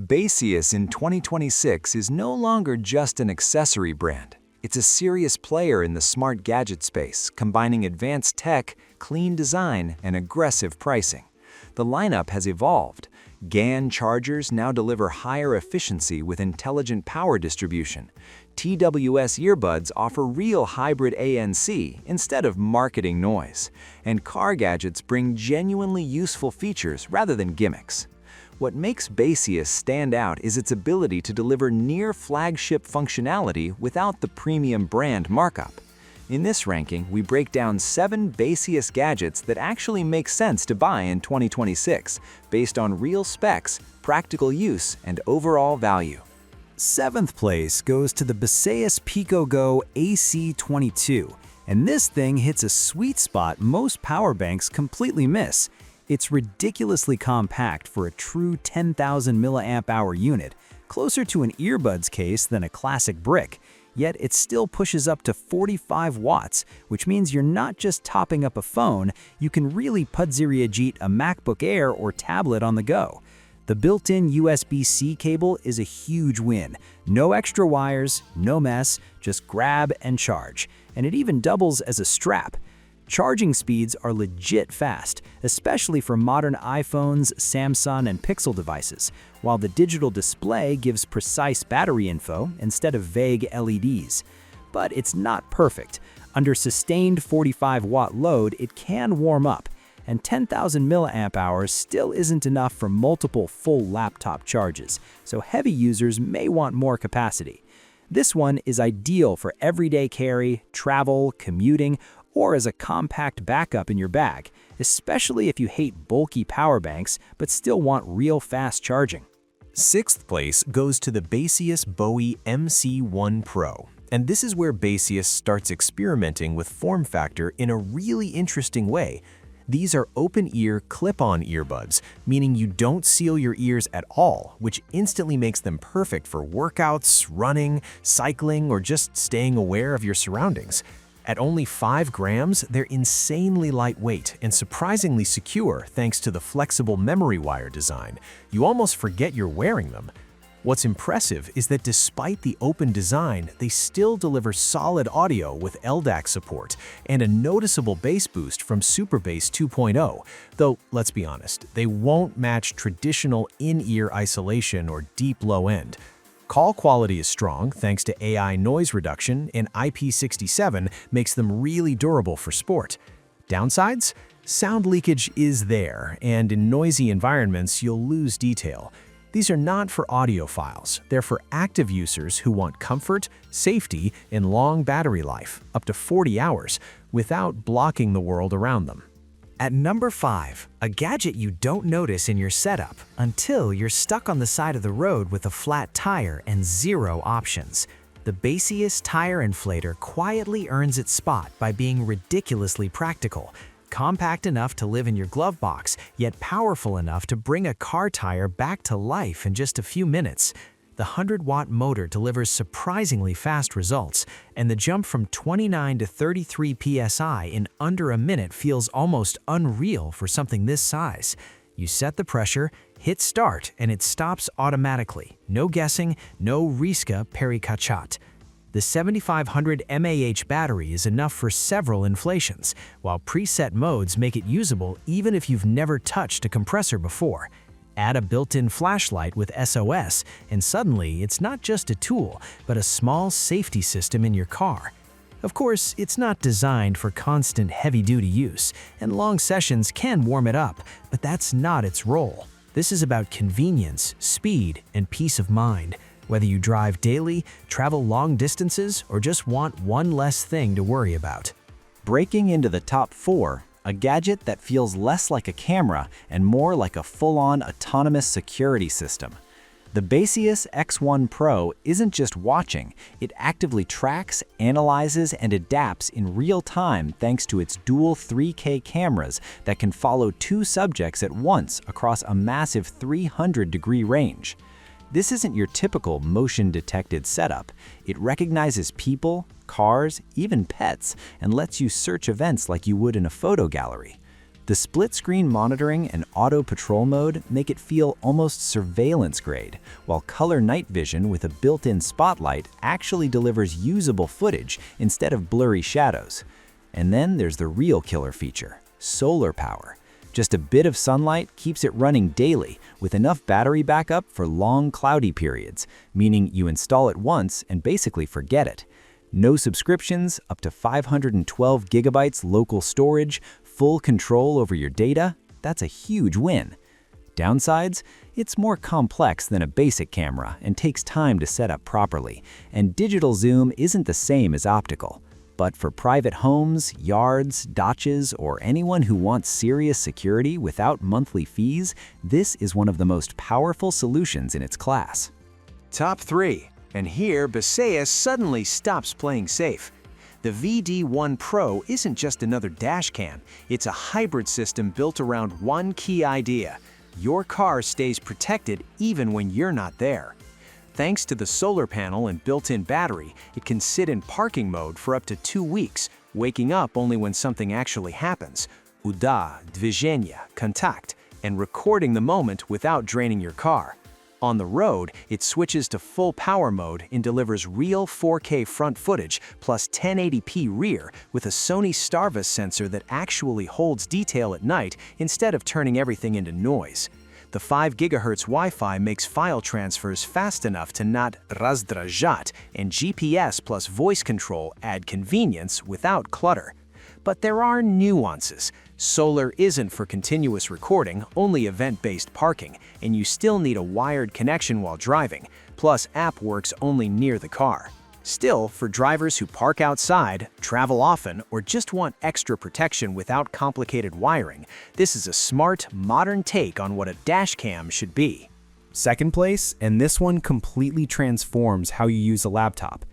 Baseus in 2026 is no longer just an accessory brand. It's a serious player in the smart gadget space, combining advanced tech, clean design, and aggressive pricing. The lineup has evolved. GaN chargers now deliver higher efficiency with intelligent power distribution. TWS earbuds offer real hybrid ANC instead of marketing noise. And car gadgets bring genuinely useful features rather than gimmicks. What makes Baseus stand out is its ability to deliver near-flagship functionality without the premium brand markup. In this ranking, we break down 7 Baseus gadgets that actually make sense to buy in 2026, based on real specs, practical use, and overall value. 7th place goes to the Baseus PicoGo AC22, and this thing hits a sweet spot most power banks completely miss. It's ridiculously compact for a true 10,000 mAh unit, closer to an earbuds case than a classic brick, yet it still pushes up to 45 watts, which means you're not just topping up a phone, you can really pudziriajit a MacBook Air or tablet on the go. The built-in USB-C cable is a huge win. No extra wires, no mess, just grab and charge. And it even doubles as a strap. Charging speeds are legit fast, especially for modern iPhones, Samsung, and Pixel devices, while the digital display gives precise battery info instead of vague LEDs. But it's not perfect. Under sustained 45-watt load, it can warm up, and 10,000 mAh still isn't enough for multiple full laptop charges, so heavy users may want more capacity. This one is ideal for everyday carry, travel, commuting, or as a compact backup in your bag, especially if you hate bulky power banks but still want real fast charging. 6th place goes to the Baseus MC1 Pro, and this is where Baseus starts experimenting with form factor in a really interesting way. These are open-ear, clip-on earbuds, meaning you don't seal your ears at all, which instantly makes them perfect for workouts, running, cycling, or just staying aware of your surroundings. At only 5 grams, they're insanely lightweight and surprisingly secure thanks to the flexible memory wire design. You almost forget you're wearing them. What's impressive is that despite the open design, they still deliver solid audio with LDAC support and a noticeable bass boost from Super Bass 2.0, though let's be honest, they won't match traditional in-ear isolation or deep low-end. Call quality is strong thanks to AI noise reduction, and IP67 makes them really durable for sport. Downsides? Sound leakage is there, and in noisy environments you'll lose detail. These are not for audiophiles, they're for active users who want comfort, safety, and long battery life, up to 40 hours, without blocking the world around them. At number 5, a gadget you don't notice in your setup until you're stuck on the side of the road with a flat tire and 0 options. The Baseus Tire Inflator quietly earns its spot by being ridiculously practical. Compact enough to live in your glove box, yet powerful enough to bring a car tire back to life in just a few minutes. The 100-watt motor delivers surprisingly fast results, and the jump from 29 to 33 psi in under a minute feels almost unreal for something this size. You set the pressure, hit start, and it stops automatically. No guessing, no riska perikachat. The 7500 mAh battery is enough for several inflations, while preset modes make it usable even if you've never touched a compressor before. Add a built-in flashlight with SOS, and suddenly it's not just a tool, but a small safety system in your car. Of course, it's not designed for constant heavy-duty use, and long sessions can warm it up, but that's not its role. This is about convenience, speed, and peace of mind. Whether you drive daily, travel long distances, or just want one less thing to worry about. Breaking into the top 4, a gadget that feels less like a camera and more like a full-on autonomous security system. The Baseus X1 Pro isn't just watching, it actively tracks, analyzes, and adapts in real time thanks to its dual 3K cameras that can follow 2 subjects at once across a massive 300-degree range. This isn't your typical motion-detected setup. It recognizes people, cars, even pets, and lets you search events like you would in a photo gallery. The split-screen monitoring and auto patrol mode make it feel almost surveillance-grade, while color night vision with a built-in spotlight actually delivers usable footage instead of blurry shadows. And then there's the real killer feature, solar power. Just a bit of sunlight keeps it running daily with enough battery backup for long cloudy periods, meaning you install it once and basically forget it. No subscriptions, up to 512 gigabytes local storage, full control over your data, that's a huge win. Downsides? It's more complex than a basic camera and takes time to set up properly, and digital zoom isn't the same as optical. But for private homes, yards, daches, or anyone who wants serious security without monthly fees, this is one of the most powerful solutions in its class. Top 3. And here, Baseus suddenly stops playing safe. The VD1 Pro isn't just another dash cam, it's a hybrid system built around one key idea. Your car stays protected even when you're not there. Thanks to the solar panel and built-in battery, it can sit in parking mode for up to 2 weeks, waking up only when something actually happens, uda, движение, kontakt, and recording the moment without draining your car. On the road, it switches to full power mode and delivers real 4K front footage plus 1080p rear with a Sony Starvis sensor that actually holds detail at night instead of turning everything into noise. The 5 GHz Wi-Fi makes file transfers fast enough to not раздражать, and GPS plus voice control add convenience without clutter. But there are nuances. Solar isn't for continuous recording, only event-based parking, and you still need a wired connection while driving, plus app works only near the car. Still, for drivers who park outside, travel often, or just want extra protection without complicated wiring, this is a smart, modern take on what a dashcam should be. Second place, and this one completely transforms how you use a laptop.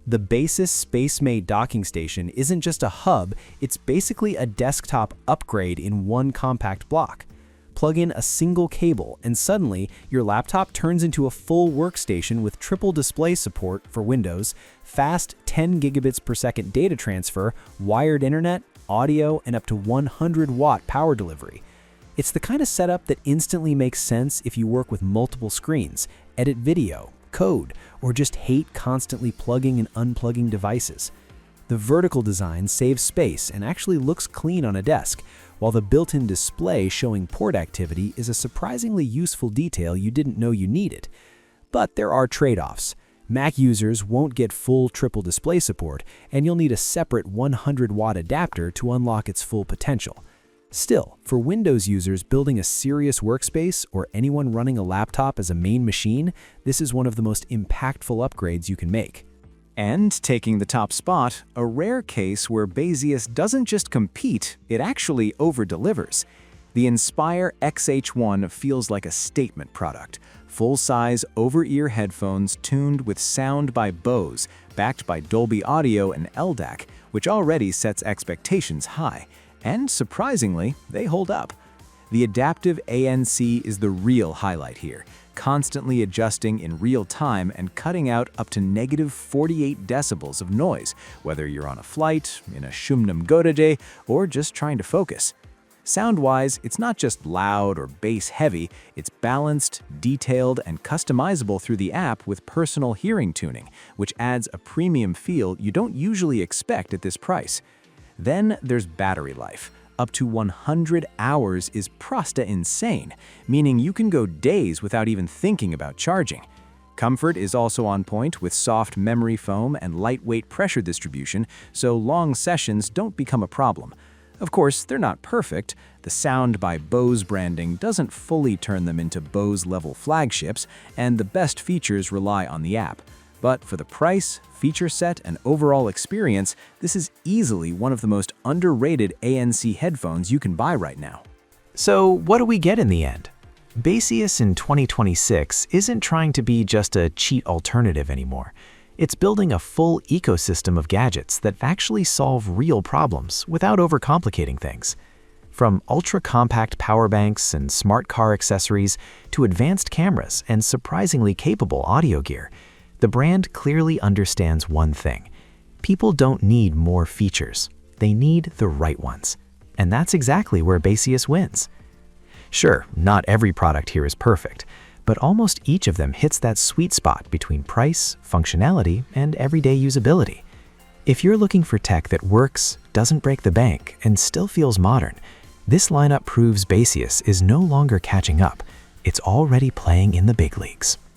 The Baseus Space-Made docking station isn't just a hub, it's basically a desktop upgrade in one compact block. Plug in a single cable, and suddenly, your laptop turns into a full workstation with triple display support for Windows, fast 10 gigabits per second data transfer, wired internet, audio, and up to 100-watt power delivery. It's the kind of setup that instantly makes sense if you work with multiple screens, edit video, code, or just hate constantly plugging and unplugging devices. The vertical design saves space and actually looks clean on a desk, while the built-in display showing port activity is a surprisingly useful detail you didn't know you needed. But there are trade-offs. Mac users won't get full triple display support, and you'll need a separate 100-watt adapter to unlock its full potential. Still, for Windows users building a serious workspace or anyone running a laptop as a main machine, this is one of the most impactful upgrades you can make. And taking the top spot, a rare case where Baseus doesn't just compete, it actually over-delivers. The Inspire XH1 feels like a statement product. Full-size, over-ear headphones tuned with sound by Bose, backed by Dolby Audio and LDAC, which already sets expectations high. And surprisingly, they hold up. The adaptive ANC is the real highlight here, constantly adjusting in real time and cutting out up to -48 decibels of noise, whether you're on a flight, in a szumnym gorodzie, or just trying to focus. Sound-wise, it's not just loud or bass-heavy, it's balanced, detailed, and customizable through the app with personal hearing tuning, which adds a premium feel you don't usually expect at this price. Then there's battery life. Up to 100 hours is prosta insane, meaning you can go days without even thinking about charging. Comfort is also on point with soft memory foam and lightweight pressure distribution, so long sessions don't become a problem. Of course, they're not perfect. The Sound by Bose branding doesn't fully turn them into Bose-level flagships, and the best features rely on the app. But for the price, feature set, and overall experience, this is easily one of the most underrated ANC headphones you can buy right now. So what do we get in the end? Baseus in 2026 isn't trying to be just a cheap alternative anymore. It's building a full ecosystem of gadgets that actually solve real problems without overcomplicating things. From ultra-compact power banks and smart car accessories to advanced cameras and surprisingly capable audio gear, the brand clearly understands one thing. People don't need more features. They need the right ones. And that's exactly where Baseus wins. Sure, not every product here is perfect, but almost each of them hits that sweet spot between price, functionality, and everyday usability. If you're looking for tech that works, doesn't break the bank, and still feels modern, this lineup proves Baseus is no longer catching up. It's already playing in the big leagues.